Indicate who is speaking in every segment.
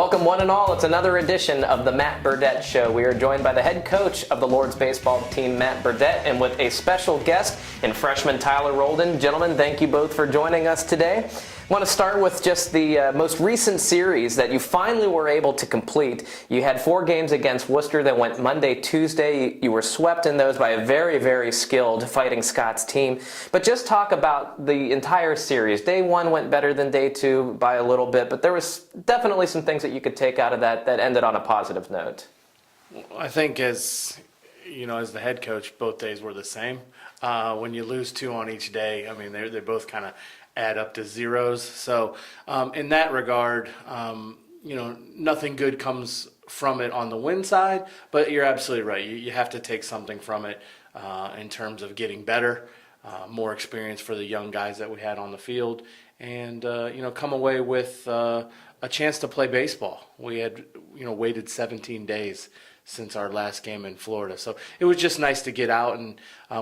Speaker 1: Welcome one and all. It's another edition of the Matt Burdette Show. We are joined by the head coach of the Lords baseball team, Matt Burdette, and with a special guest in freshman Tyler Roldan. Gentlemen, thank you both for joining us today. I want to start with just the most recent series that you finally were able to complete. You had 4 games against Wooster that went Monday, Tuesday. You were swept in those by a very, very skilled Fighting Scots team. But just talk about the entire series. Day 1 went better than day 2 by a little bit, but there was definitely some things that you could take out of that ended on a positive note.
Speaker 2: I think as the head coach, both days were the same. When you lose 2 on each day, I mean, they both kind of add up to zeros. So in that regard, nothing good comes from it on the win side, but you're absolutely right. You have to take something from it in terms of getting better, more experience for the young guys that we had on the field, and come away with a chance to play baseball. We had waited 17 days since our last game in Florida, so it was just nice to get out. And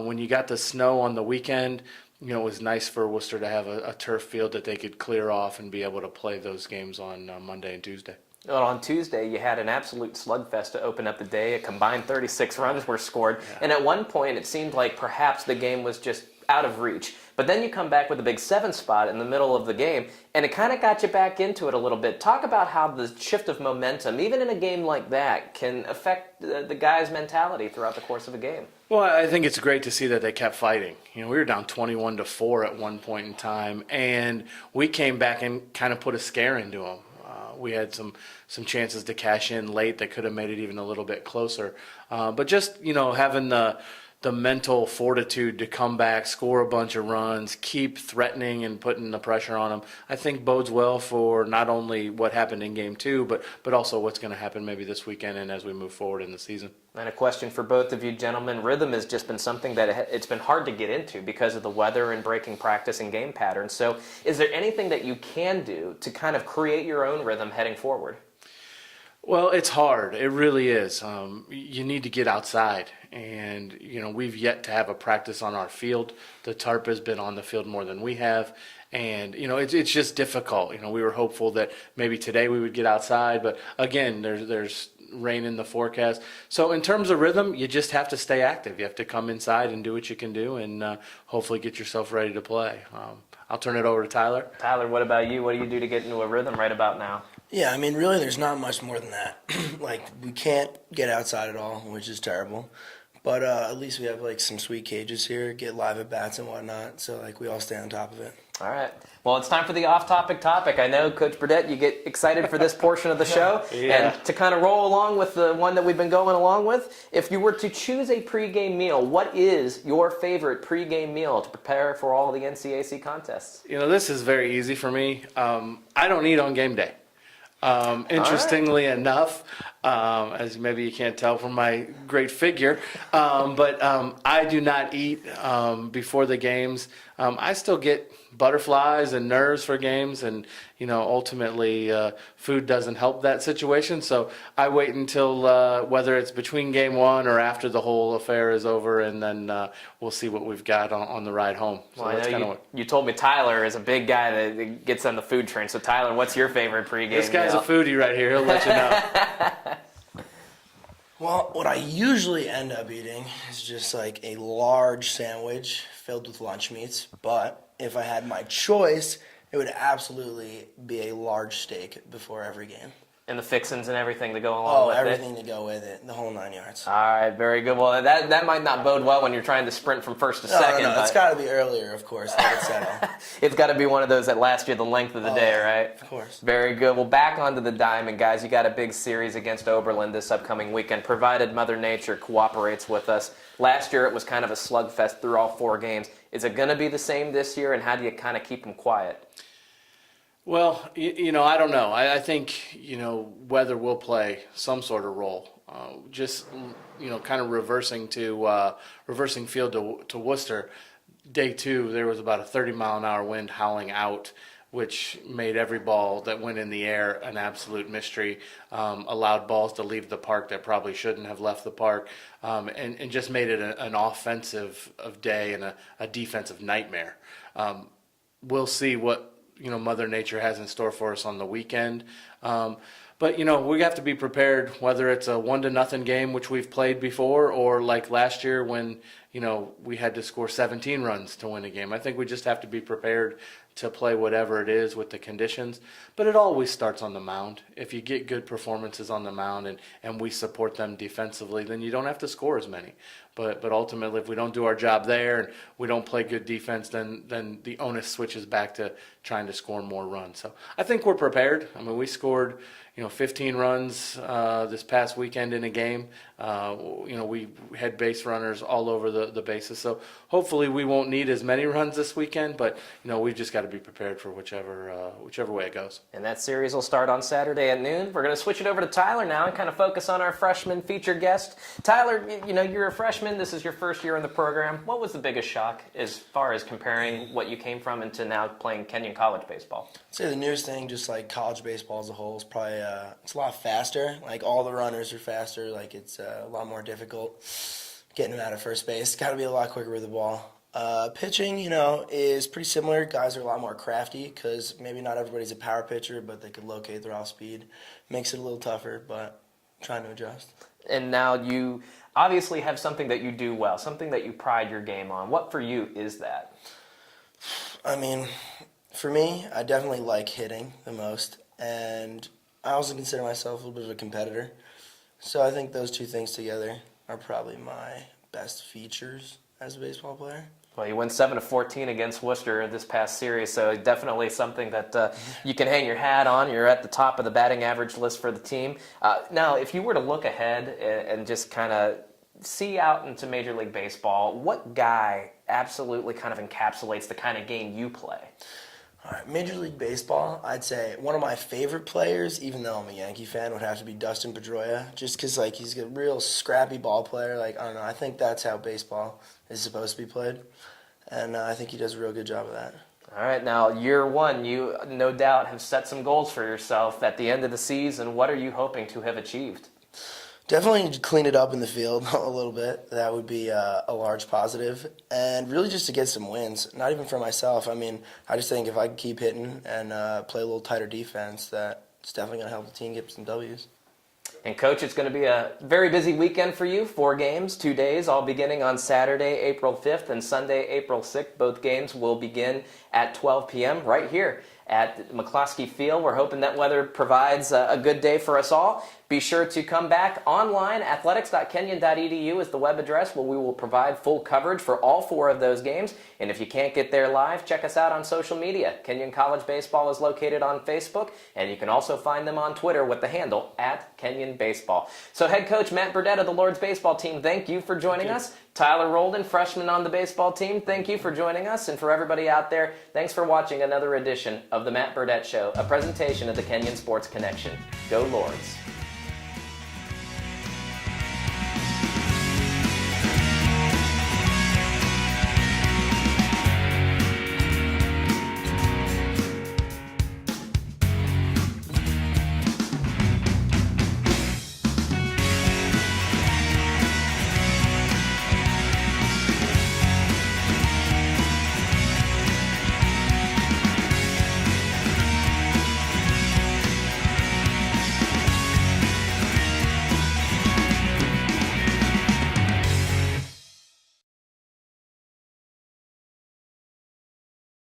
Speaker 2: when you got the snow on the weekend, it was nice for Wooster to have a turf field that they could clear off and be able to play those games on Monday and Tuesday.
Speaker 1: Well, on Tuesday, you had an absolute slugfest to open up the day. A combined 36 runs were scored. Yeah. And at one point, it seemed like perhaps the game was just out of reach. But then you come back with a big 7 spot in the middle of the game, and it kind of got you back into it a little bit. Talk about how the shift of momentum, even in a game like that, can affect the guy's mentality throughout the course of a game.
Speaker 2: Well, I think it's great to see that they kept fighting. We were down 21-4 at one point in time, and we came back and kind of put a scare into them. We had some chances to cash in late that could have made it even a little bit closer. But just, having the mental fortitude to come back, score a bunch of runs, keep threatening and putting the pressure on them, I think bodes well for not only what happened in Game 2, but also what's going to happen maybe this weekend and as we move forward in the season.
Speaker 1: And a question for both of you gentlemen. Rhythm has just been something that it's been hard to get into because of the weather and breaking practice and game patterns. So is there anything that you can do to kind of create your own rhythm heading forward?
Speaker 2: Well, it's hard. It really is. You need to get outside, and we've yet to have a practice on our field. The tarp has been on the field more than we have, and it's just difficult. We were hopeful that maybe today we would get outside, but again, there's rain in the forecast. So in terms of rhythm, you just have to stay active. You have to come inside and do what you can do, and hopefully get yourself ready to play. I'll turn it over to Tyler.
Speaker 1: Tyler, what about you? What do you do to get into a rhythm right about now?
Speaker 3: Yeah, I mean, really, there's not much more than that. We can't get outside at all, which is terrible. But at least we have, some sweet cages here, get live at bats and whatnot. So, we all stay on top of it.
Speaker 1: All right. Well, it's time for the off-topic topic. I know, Coach Burdette, you get excited for this portion of the show.
Speaker 2: Yeah.
Speaker 1: And to kind of roll along with the one that we've been going along with, if you were to choose a pregame meal, what is your favorite pregame meal to prepare for all the NCAC contests?
Speaker 2: This is very easy for me. I don't eat on game day. Interestingly enough, as maybe you can't tell from my great figure, but I do not eat before the games. I still get butterflies and nerves for games, and ultimately food doesn't help that situation. So I wait until whether it's between game 1 or after the whole affair is over, and then we'll see what we've got on the ride home. So
Speaker 1: well, I know you told me Tyler is a big guy that gets on the food train. So Tyler, what's your favorite pregame meal?
Speaker 2: This guy's a foodie right here. He'll let you know.
Speaker 3: Well, what I usually end up eating is just a large sandwich filled with lunch meats. But if I had my choice, it would absolutely be a large steak before every game.
Speaker 1: And the fixins and everything to go along with it?
Speaker 3: Oh, everything to go with it, the whole 9 yards.
Speaker 1: All right, very good. Well, that might not bode well when you're trying to sprint from first to second.
Speaker 3: No, it's got to be earlier, of course, let it settle.
Speaker 1: It's got to be one of those that last you the length of the day, right?
Speaker 3: Of course.
Speaker 1: Very good. Well, back onto the diamond, guys. You got a big series against Oberlin this upcoming weekend, provided Mother Nature cooperates with us. Last year, it was kind of a slugfest through all 4 games. Is it going to be the same this year, and how do you kind of keep them quiet?
Speaker 2: Well, I don't know. I think, weather will play some sort of role. Just, kind of reversing field to Wooster. Day 2, there was about a 30-mile-an-hour wind howling out, which made every ball that went in the air an absolute mystery, allowed balls to leave the park that probably shouldn't have left the park, and just made it an offensive day and a defensive nightmare. We'll see what Mother Nature has in store for us on the weekend. But, we have to be prepared, whether it's a 1-0 game, which we've played before, or like last year when, we had to score 17 runs to win a game. I think we just have to be prepared to play whatever it is with the conditions. But it always starts on the mound. If you get good performances on the mound and we support them defensively, then you don't have to score as many. But ultimately, if we don't do our job there and we don't play good defense, then the onus switches back to trying to score more runs. So I think we're prepared. I mean, we scored 15 runs this past weekend in a game. We had base runners all over the bases. So hopefully we won't need as many runs this weekend, but we've just got to be prepared for whichever way it goes.
Speaker 1: And that series will start on Saturday at noon. We're going to switch it over to Tyler now and kind of focus on our freshman featured guest. Tyler, you're a freshman. This is your first year in the program. What was the biggest shock as far as comparing what you came from into now playing Kenyon college baseball?
Speaker 3: I'd say the newest thing, just like college baseball as a whole, is probably it's a lot faster. Like all the runners are faster. Like it's a lot more difficult getting them out of first base. Got to be a lot quicker with the ball. Pitching, is pretty similar. Guys are a lot more crafty because maybe not everybody's a power pitcher, but they could locate their off speed. Makes it a little tougher, but trying to adjust.
Speaker 1: And now you obviously have something that you do well, something that you pride your game on. What for you is that?
Speaker 3: I mean, for me, I definitely like hitting the most, and I also consider myself a little bit of a competitor. So I think those two things together are probably my best features as a baseball player.
Speaker 1: Well, you went 7-14 against Wooster this past series, so definitely something that you can hang your hat on. You're at the top of the batting average list for the team. Now, if you were to look ahead and just kind of see out into Major League Baseball, what guy absolutely kind of encapsulates the kind of game you play?
Speaker 3: All right, Major League Baseball, I'd say one of my favorite players, even though I'm a Yankee fan, would have to be Dustin Pedroia, just because he's a real scrappy ball player. I don't know, I think that's how baseball is supposed to be played, and I think he does a real good job of that.
Speaker 1: All right, now year one, you no doubt have set some goals for yourself at the end of the season. What are you hoping to have achieved?
Speaker 3: Definitely need to clean it up in the field a little bit. That would be a large positive. And really just to get some wins, not even for myself. I mean, I just think if I can keep hitting and play a little tighter defense, that's definitely going to help the team get some W's.
Speaker 1: And, Coach, it's going to be a very busy weekend for you. 4 games, 2 days, all beginning on Saturday, April 5th, and Sunday, April 6th. Both games will begin at 12 p.m. right here at McCloskey Field. We're hoping that weather provides a good day for us all. Be sure to come back online. Athletics.kenyon.edu is the web address where we will provide full coverage for all 4 of those games. And if you can't get there live, check us out on social media. Kenyon College Baseball is located on Facebook, and you can also find them on Twitter with the handle @KenyonBaseball. So head coach Matt Burdette of the Lords baseball team, thank you for joining us. Tyler Roldan, freshman on the baseball team, thank you for joining us. And for everybody out there, thanks for watching another edition of the Matt Burdette Show, a presentation of the Kenyon Sports Connection. Go Lords.